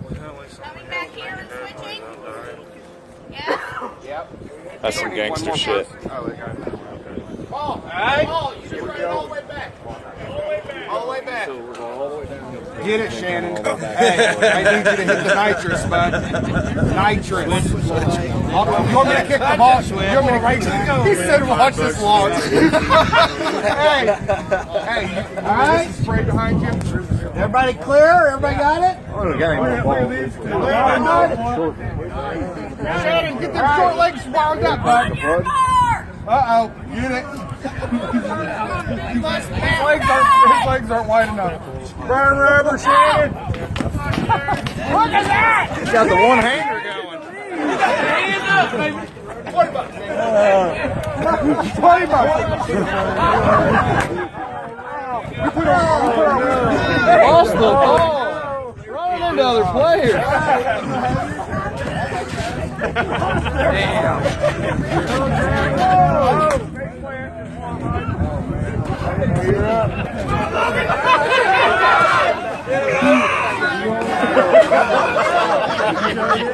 Coming back here and switching? Yeah? Yep. That's some gangster shit. Paul, Paul, you should run it all the way back. All the way back. Get it, Shannon. Hey, I need you to hit the nitrous, bud. Nitrous. You want me to kick the ball? You want me to race it? He said watch this launch. Hey, all right? Spray behind you. Everybody clear? Everybody got it? Shannon, get them short legs wound up, bud. Uh-oh, get it. His legs aren't wide enough. Burn rubber, Shannon. Look at that! He's got the one hanger going. Hands up, baby. 20 bucks, baby. 20 bucks. Lost the ball. Running into other players. Damn.